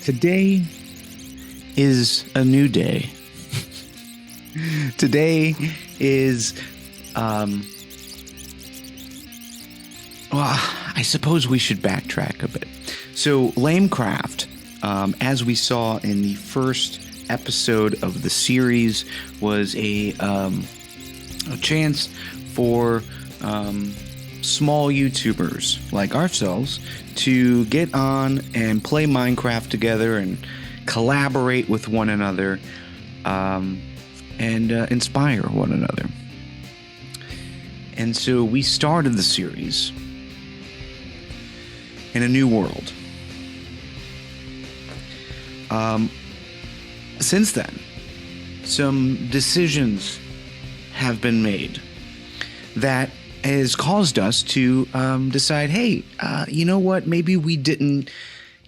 Today is a new day. Today is, well, I suppose we should backtrack a bit. So, LameCraft, as we saw in the first episode of the series, was a chance for small YouTubers like ourselves to get on and play Minecraft together and collaborate with one another and inspire one another. And so we started the series in a new world. Since then, some decisions have been made that has caused us to decide, hey, you know what? Maybe we didn't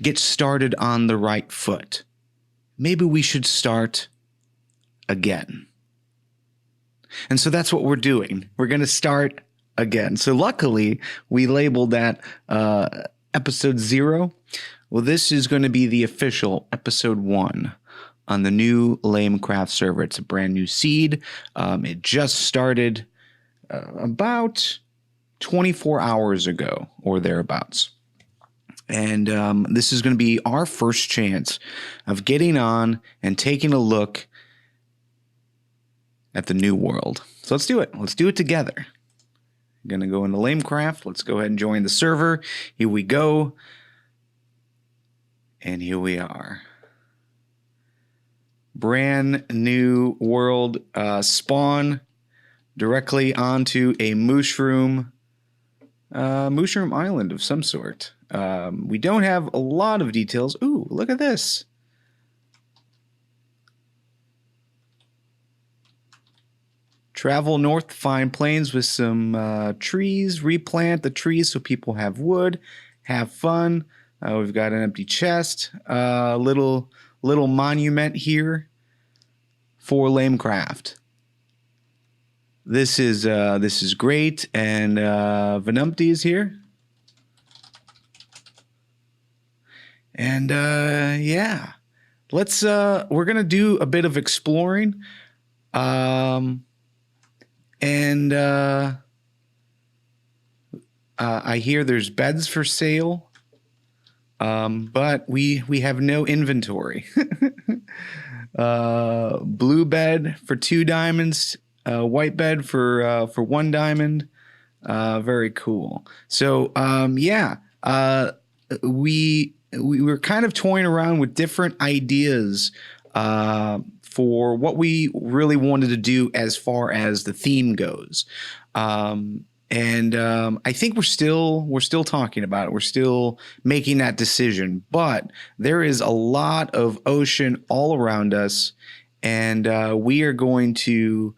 get started on the right foot. Maybe we should start again. And so that's what we're doing. We're going to start again. So luckily, we labeled that episode 0. Well, this is going to be the official episode 1 on the new LameCraft server. It's a brand new seed. It just started about 24 hours ago or thereabouts. And this is going to be our first chance of getting on and taking a look at the new world. So let's do it. Let's do it together. I'm going to go into LameCraft. Let's go ahead and join the server. Here we go. And here we are. Brand new world spawn directly onto a mushroom island of some sort. We don't have a lot of details. Ooh, look at this. Travel north to find plains with some trees. Replant the trees so people have wood. Have fun. We've got an empty chest. Little monument here for LameCraft. This is great, and Venumpty is here. And yeah, let's we're gonna do a bit of exploring. I hear there's beds for sale, but we have no inventory. Blue bed for 2 diamonds, white bed for 1 diamond. Very cool. So yeah, we were kind of toying around with different ideas for what we really wanted to do as far as the theme goes. And I think we're still talking about it. We're still making that decision, but there is a lot of ocean all around us, and we are going to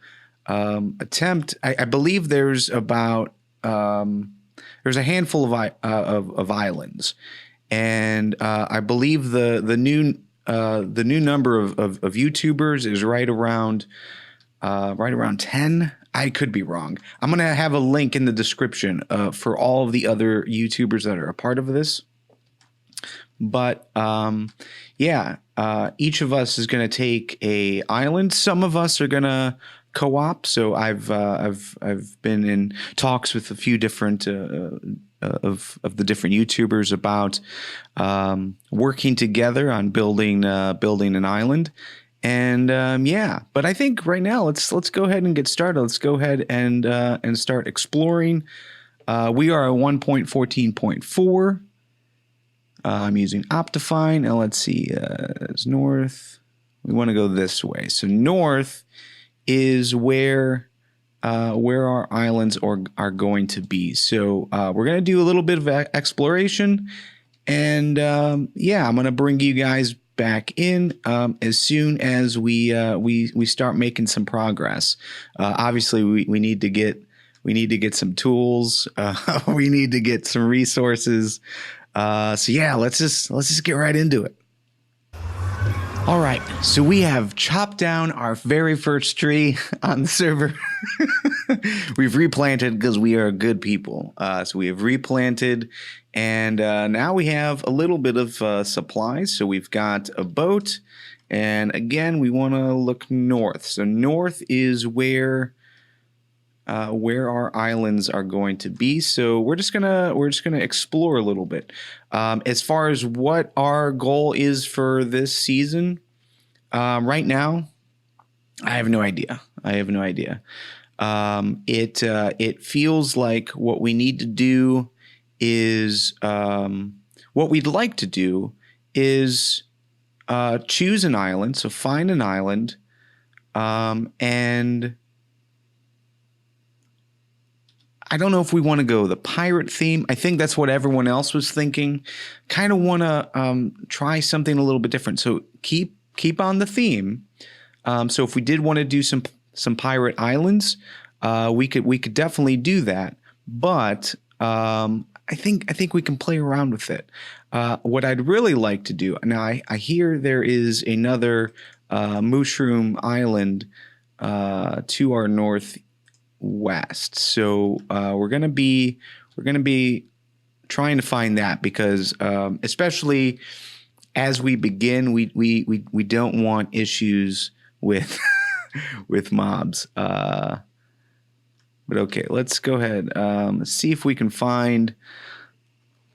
attempt. I believe there's about there's a handful of islands, and I believe the new number of YouTubers is right around 10. I could be wrong. I'm going to have a link in the description for all of the other YouTubers that are a part of this. But yeah, each of us is going to take a island. Some of us are going to co-op. So I've been in talks with a few different of the different YouTubers about working together on building an island. And yeah, but I think right now let's go ahead and get started. Let's go ahead and start exploring. We are at 1.14.4. I'm using Optifine. Now let's see. It's north. We want to go this way. So north is where our islands are going to be. So we're going to do a little bit of exploration, and yeah, I'm going to bring you guys back in as soon as we start making some progress. Obviously, we need to get some tools. We need to get some resources. So yeah, let's just get right into it. All right, so we have chopped down our very first tree on the server. We've replanted because we are good people. So we have replanted, and now we have a little bit of supplies. So we've got a boat, and again, we want to look north. So north is where our islands are going to be. So we're just gonna explore a little bit. As far as what our goal is for this season, right now, I have no idea. It feels like what we need to do is what we'd like to do is choose an island. So find an island, and I don't know if we want to go the pirate theme. I think that's what everyone else was thinking. Kind of want to try something a little bit different. So keep on the theme. So if we did want to do some pirate islands, we could definitely do that. But I think we can play around with it. What I'd really like to do now, I hear there is another mushroom island to our northwest. So we're gonna be trying to find that because especially as we begin, we don't want issues with with mobs. But okay, let's go ahead. Let's see if we can find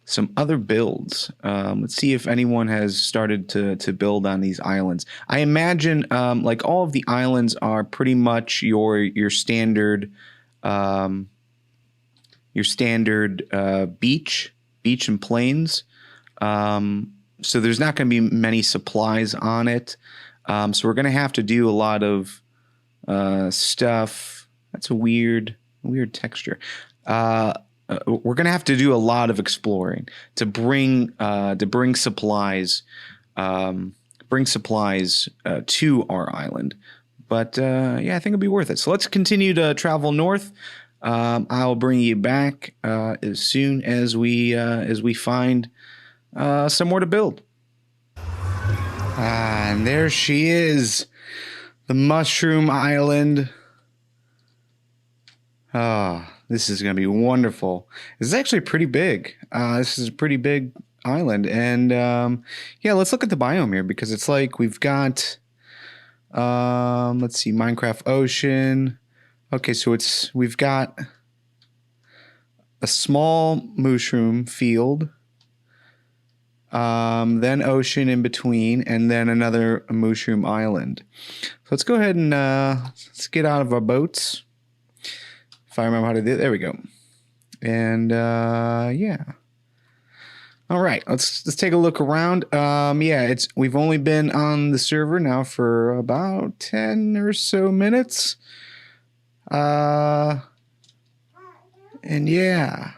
some other builds. Let's see if anyone has started to build on these islands. I imagine like all of the islands are pretty much your standard beach and plains. So there's not going to be many supplies on it. So we're going to have to do a lot of stuff. That's a weird texture. We're going to have to do a lot of exploring to bring supplies to our island. But yeah, I think it'll be worth it. So let's continue to travel north. I'll bring you back as soon as we find somewhere to build. And there she is, the Mushroom Island. This is going to be wonderful. This is actually pretty big. This is a pretty big island. And yeah, let's look at the biome here because it's like we've got, let's see, Minecraft Ocean. Okay, so we've got a small mushroom field. Then ocean in between, and then another mushroom island. So let's go ahead and let's get out of our boats. If I remember how to do it, there we go. And yeah. All right, let's take a look around. Yeah, we've only been on the server now for about 10 or so minutes. And yeah.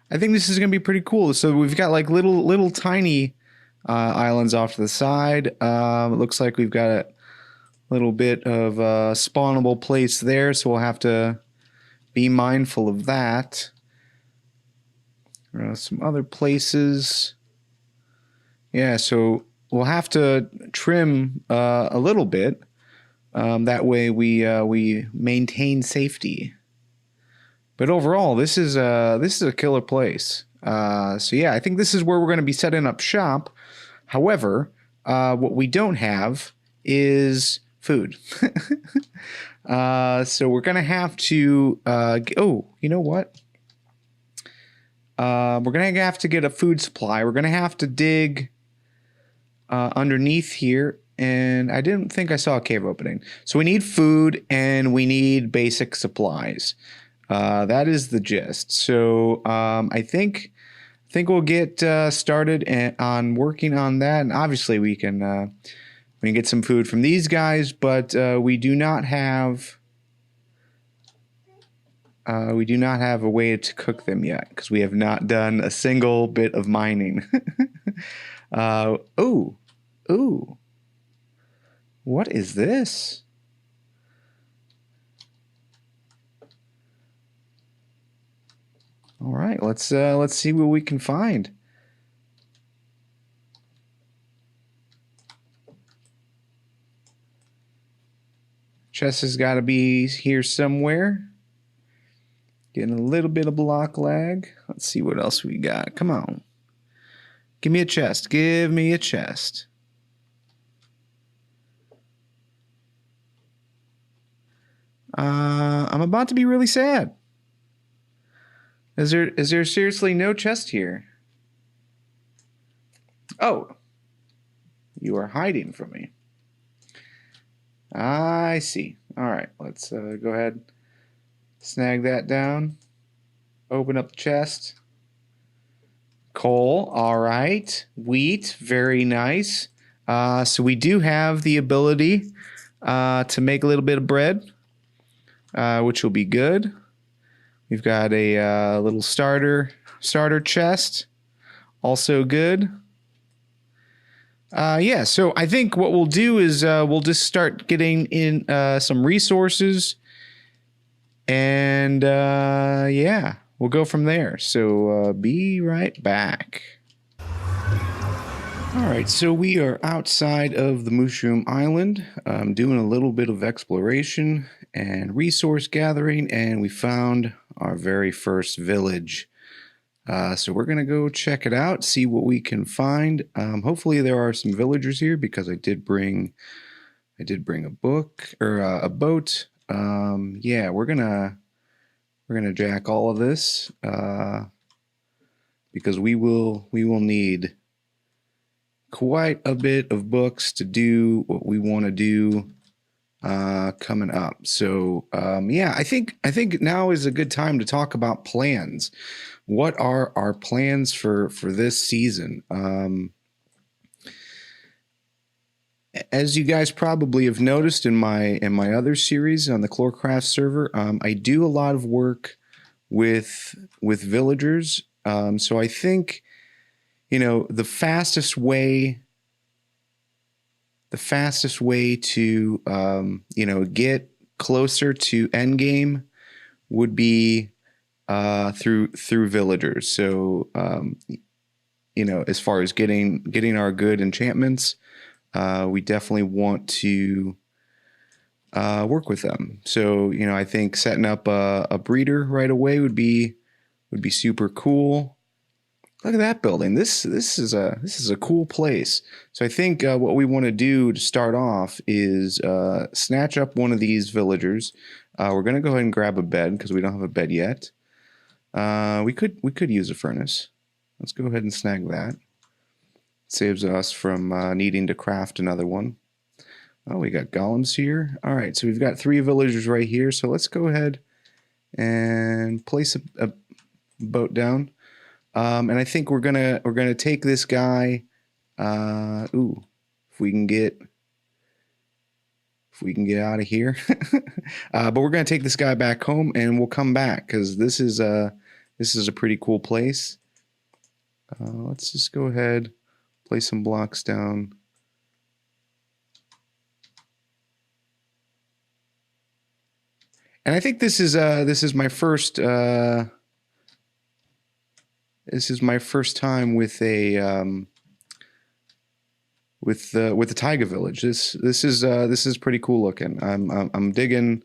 I think this is going to be pretty cool. So we've got like little tiny islands off to the side. It looks like we've got a little bit of spawnable place there, so we'll have to be mindful of that. Some other places. Yeah, so we'll have to trim a little bit. That way we maintain safety. But overall, this is a killer place. So yeah, I think this is where we're going to be setting up shop. However, what we don't have is food. So we're going to have to. Oh, you know what? We're going to have to get a food supply. We're going to have to dig underneath here. And I didn't think I saw a cave opening. So we need food and we need basic supplies. That is the gist. So I think we'll get started on working on that, and obviously we can get some food from these guys, but we do not have a way to cook them yet because we have not done a single bit of mining. Ooh, what is this? All right, let's see what we can find. Chest has got to be here somewhere. Getting a little bit of block lag. Let's see what else we got. Come on. Give me a chest. Give me a chest. I'm about to be really sad. Is there seriously no chest here? Oh. You are hiding from me. I see. All right. Let's go ahead. Snag that down. Open up the chest. Coal. All right. Wheat. Very nice. So we do have the ability to make a little bit of bread, which will be good. We've got a little starter chest. Also good. Yeah, so I think what we'll do is we'll just start getting in some resources. And yeah, we'll go from there. So be right back. All right, so we are outside of the Mushroom Island, doing a little bit of exploration and resource gathering, and we found our very first village. So we're going to go check it out, see what we can find. Hopefully there are some villagers here because I did bring a book or a boat. Yeah, we're gonna jack all of this because we will need quite a bit of books to do what we want to do coming up. So yeah, I think now is a good time to talk about plans. What are our plans for this season? As you guys probably have noticed in my other series on the LameCraft server, I do a lot of work with villagers. So I think, you know, the fastest way to you know, get closer to endgame would be through villagers. So you know, as far as getting our good enchantments, we definitely want to work with them. So, you know, I think setting up a breeder right away would be super cool. Look at that building. This is a cool place. So I think what we want to do to start off is snatch up one of these villagers. We're gonna go ahead and grab a bed because we don't have a bed yet. We could use a furnace. Let's go ahead and snag that. Saves us from needing to craft another one. Oh, we got golems here. All right, so we've got 3 villagers right here. So let's go ahead and place a boat down. And I think we're gonna take this guy. Ooh, if we can get out of here. But we're gonna take this guy back home, and we'll come back because this is a pretty cool place. Let's just go ahead, place some blocks down. And I think this is my first time with a with the Taiga village. This is pretty cool looking. I'm digging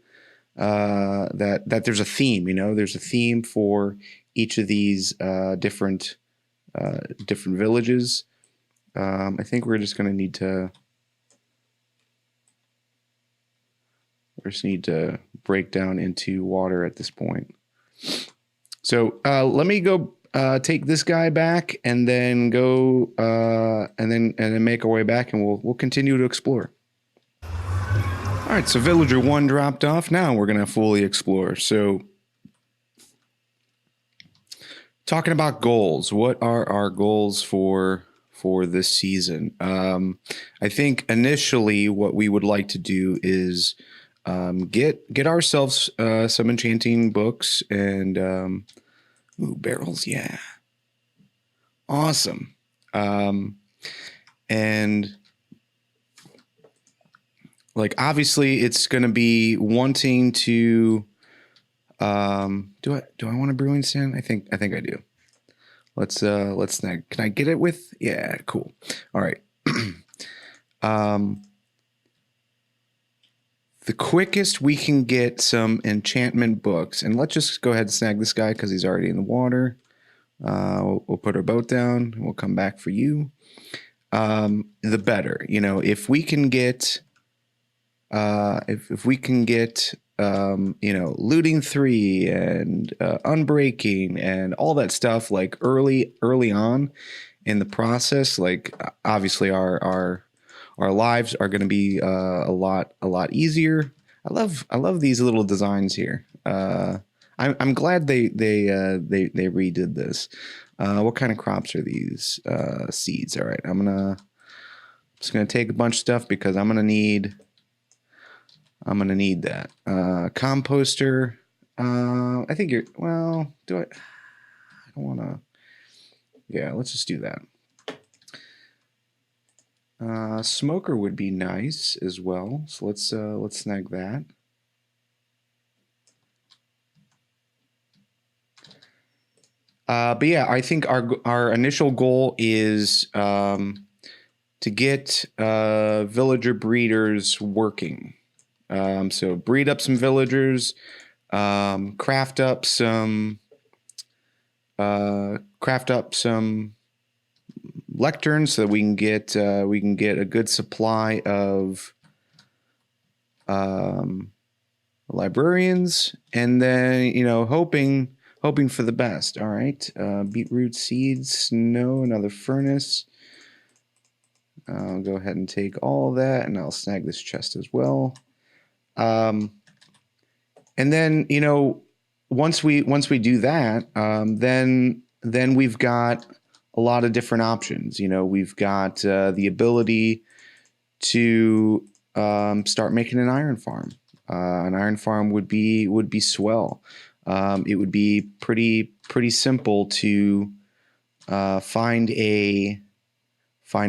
that there's a theme. You know, there's a theme for each of these different villages. I think we're just gonna need to break down into water at this point. So let me go take this guy back, and then go and then make our way back, and we'll continue to explore. All right, so villager 1 dropped off. Now we're gonna fully explore. So, talking about goals, what are our goals for this season? I think initially what we would like to do is get ourselves some enchanting books and ooh, barrels, yeah, awesome. And like obviously it's going to be wanting to do I want a brewing stand? I think I do. Let's snag. Can I get it with? Yeah, cool. All right. the quickest we can get some enchantment books, and let's just go ahead and snag this guy because he's already in the water. We'll put our boat down. We'll come back for you. The better, if we can get, if we can get, looting 3 and unbreaking and all that stuff like early on in the process, like obviously our lives are going to be a lot easier. I love these little designs here. I'm glad they redid this. What kind of crops are these? Seeds. All right, I'm just gonna take a bunch of stuff because I'm gonna need that. Composter. I think you're. Well, do I? I don't want to. Yeah, let's just do that. Smoker would be nice as well. So let's snag that. But yeah, I think our initial goal is to get villager breeders working. So breed up some villagers, craft up some lecterns so that we can get a good supply of librarians, and then hoping for the best. All right, beetroot seeds, no, another furnace. I'll go ahead and take all of that, and I'll snag this chest as well. And then once we do that, then we've got a lot of different options. We've got the ability to start making an iron farm. An iron farm would be swell. It would be pretty simple to find a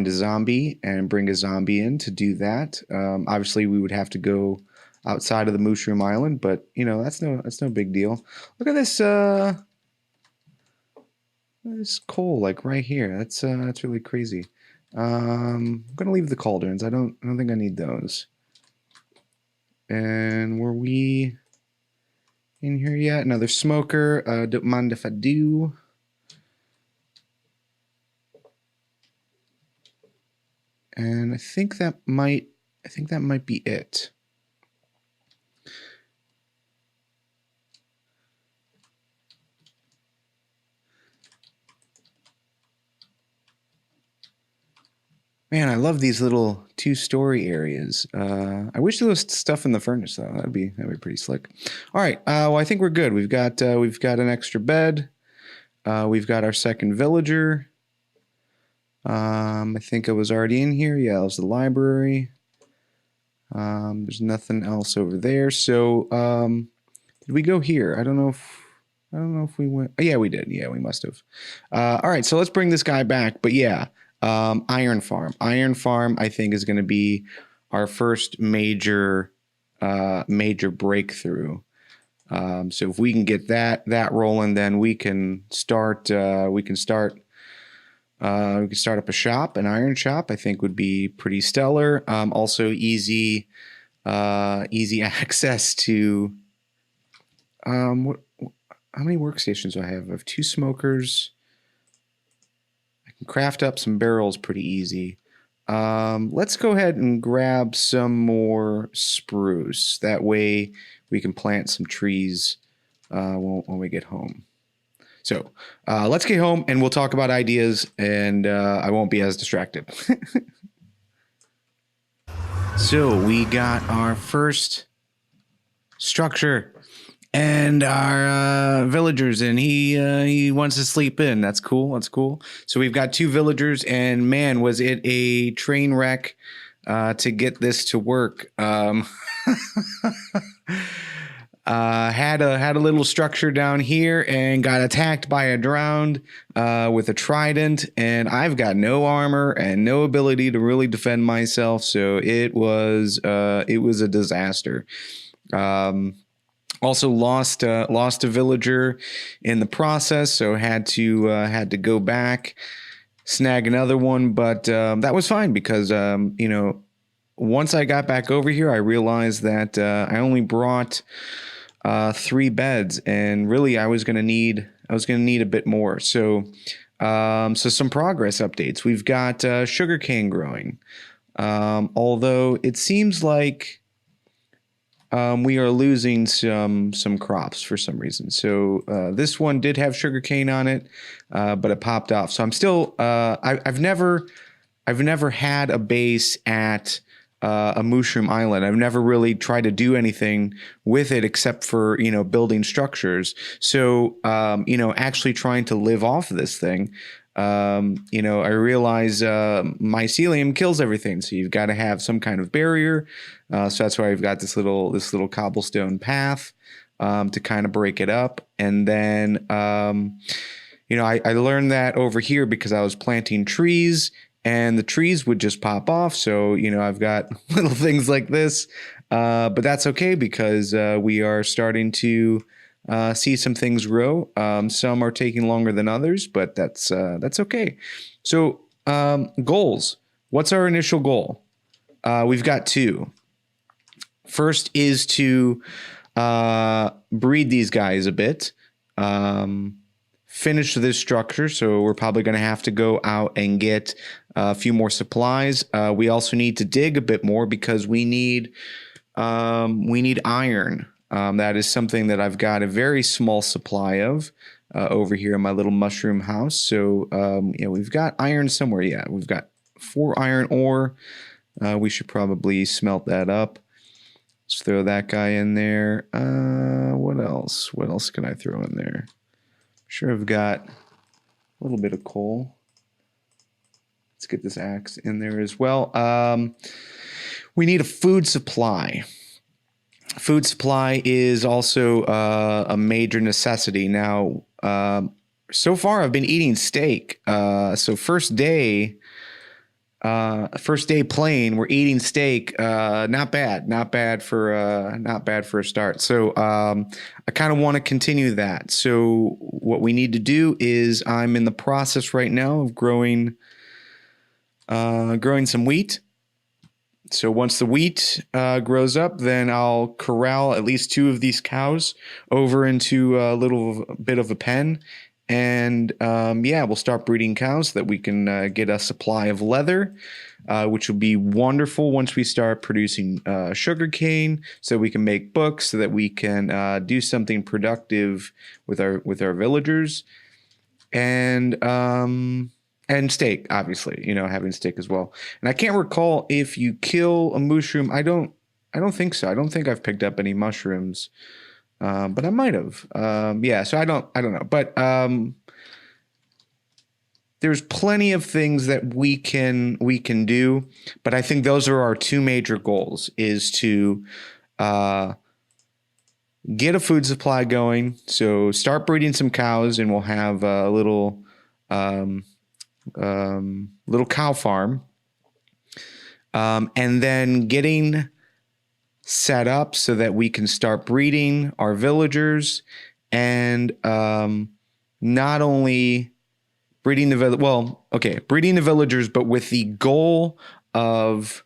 zombie and bring a zombie in to do that. Obviously, we would have to go outside of the Mushroom Island, but that's no big deal. Look at this this coal like right here. That's really crazy. I'm gonna leave the cauldrons. I don't think I need those. And were we in here yet? Another smoker. Don't mind if I do. And I think that might be it. Man, I love these little 2-story areas. I wish there was stuff in the furnace though. That'd be pretty slick. All right. Well, I think we're good. We've got an extra bed. We've got our second villager. I think I was already in here. Yeah, it was the library. There's nothing else over there. So, did we go here? I don't know if we went. Oh, yeah, we did. Yeah, we must have. All right, so let's bring this guy back. But yeah, iron farm. Iron farm, I think, is going to be our first major breakthrough. So if we can get that rolling, then we can start. We can start up a shop, an iron shop. I think would be pretty stellar. Also easy access to. How many workstations do I have? I have 2 smokers. I can craft up some barrels pretty easy. Let's go ahead and grab some more spruce. That way we can plant some trees when we get home. So let's get home and we'll talk about ideas, and I won't be as distracted. So we got our first structure and our villagers, and he wants to sleep in. That's cool. So we've got 2 villagers, and man, was it a train wreck to get this to work. Had a little structure down here and got attacked by a drowned with a trident, and I've got no armor and no ability to really defend myself, so it was a disaster. Also lost a villager in the process, so had to go back, snag another one, but that was fine because once I got back over here, I realized that I only brought 3 beds, and really I was gonna need a bit more. So some progress updates. We've got sugarcane growing, although it seems like we are losing some crops for some reason. So this one did have sugarcane on it, but it popped off. So I'm still I've never had a base at a mushroom island. I've never really tried to do anything with it except for, building structures. So, actually trying to live off of this thing, I realize mycelium kills everything. So you've got to have some kind of barrier. So that's why I've got this little cobblestone path to kind of break it up. And then, I learned that over here because I was planting trees, and the trees would just pop off. So, I've got little things like this, but that's okay because we are starting to see some things grow. Some are taking longer than others, but that's okay. So goals. What's our initial goal? We've got 2. First is to breed these guys a bit. Finish this structure, so we're probably going to have to go out and get a few more supplies. We also need to dig a bit more because we need iron. That is something that I've got a very small supply of over here in my little mushroom house. So we've got iron somewhere. Yeah, we've got 4 iron ore. We should probably smelt that up. Let's throw that guy in there. What else? What else can I throw in there? Sure, I've got a little bit of coal. Let's get this axe in there as well. We need a food supply. Food supply is also a major necessity. Now, so far I've been eating steak. So first day playing, we're eating steak. Not bad for a start. So I kind of want to continue that. So what we need to do is I'm in the process right now of growing some wheat. So once the wheat grows up, then I'll corral at least 2 of these cows over into a little bit of a pen. And we'll start breeding cows so that we can get a supply of leather, which will be wonderful once we start producing sugar cane, so we can make books, so that we can do something productive with our villagers, and steak, obviously, having steak as well. And I can't recall if you kill a mushroom. I don't think so. I don't think I've picked up any mushrooms. But I might have. So I don't know. But there's plenty of things that we can do. But I think those are our 2 major goals: is to get a food supply going. So start breeding some cows, and we'll have a little cow farm. And then getting set up so that we can start breeding our villagers, and not only breeding breeding the villagers, but with the goal of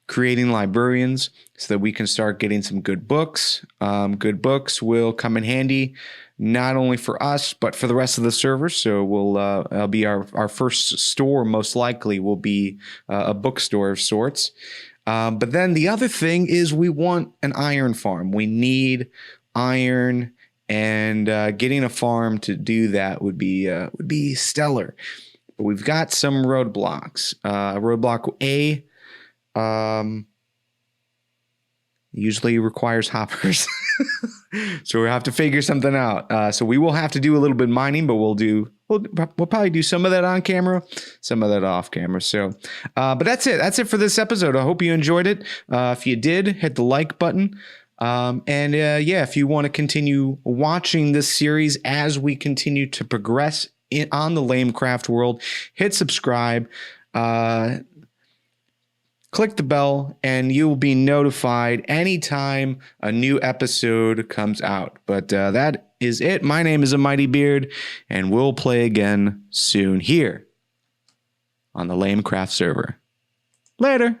creating librarians so that we can start getting some good books. Good books will come in handy not only for us, but for the rest of the server. So it'll be our first store, most likely will be a bookstore of sorts. But then the other thing is we want an iron farm. We need iron, and getting a farm to do that would be stellar. But we've got some roadblocks. Roadblock A usually requires hoppers. So we have to figure something out. So we will have to do a little bit of mining, but we'll probably do some of that on camera, some of that off camera. So, but that's it. That's it for this episode. I hope you enjoyed it. If you did, hit the like button. If you want to continue watching this series as we continue to progress on the LameCraft world, hit subscribe. Click the bell, and you will be notified anytime a new episode comes out. But that is it. My name is A Mighty Beard, and we'll play again soon here on the LameCraft server. Later.